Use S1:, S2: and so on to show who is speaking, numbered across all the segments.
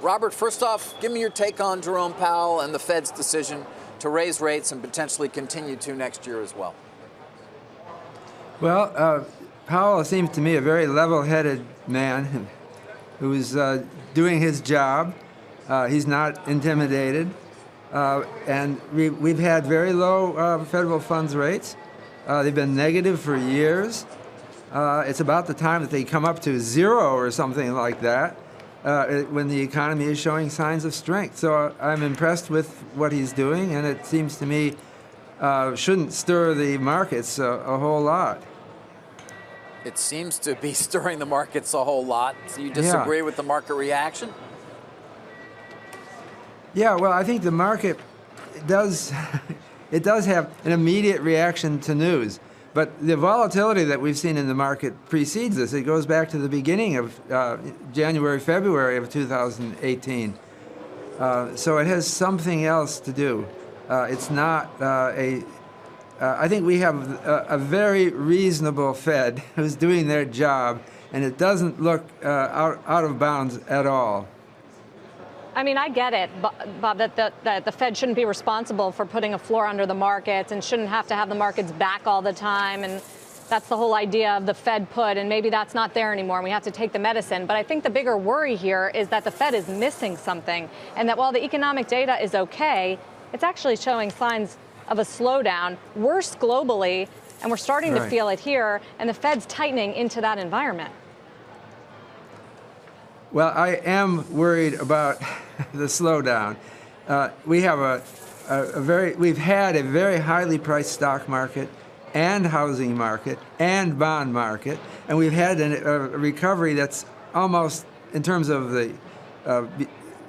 S1: Robert, first off, give me your take on Jerome Powell and the Fed's decision to raise rates and potentially continue to next year as well.
S2: Well, Powell seems to me a very level-headed man who's doing his job. He's not intimidated. And we've had very low federal funds rates. They've been negative for years. It's about the time that they come up to zero or something like that when the economy is showing signs of strength. So I'm impressed with what he's doing, and it seems to me shouldn't stir the markets a whole lot.
S1: It seems to be stirring the markets a whole lot. So you disagree with the market reaction?
S2: Yeah, well, I think the market does it does have an immediate reaction to news. But the volatility that we've seen in the market precedes this. It goes back to the beginning of January, February of 2018. So it has something else to do. It's not I think we have a very reasonable Fed who's doing their job, and it doesn't look out of bounds at all.
S3: I mean, I get it, Bob, that the Fed shouldn't be responsible for putting a floor under the markets and shouldn't have to have the markets back all the time. And that's the whole idea of the Fed put, and maybe that's not there anymore, and we have to take the medicine. But I think the bigger worry here is that the Fed is missing something, and that while the economic data is okay, it's actually showing signs of a slowdown, worse globally, and we're starting to feel it here, and the Fed's tightening into that environment.
S2: Well, I am worried about the slowdown. We've had a very highly priced stock market and housing market and bond market, and we've had a recovery that's almost, in terms of the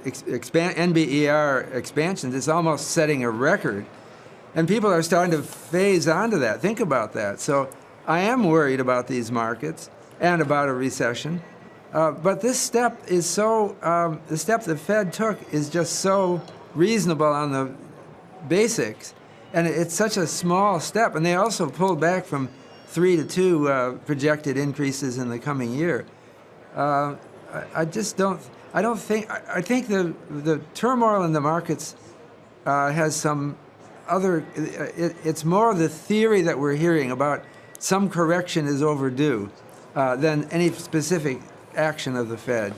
S2: NBER expansions, it's almost setting a record. And people are starting to phase onto that. Think about that. So I am worried about these markets and about a recession. But this step is so, the step the Fed took is just so reasonable on the basics. And it's such a small step. And they also pulled back from 3 to 2 projected increases in the coming year. I just don't, I think the turmoil in the markets has some other, it's more the theory that we're hearing about some correction is overdue than any specific action of the Fed.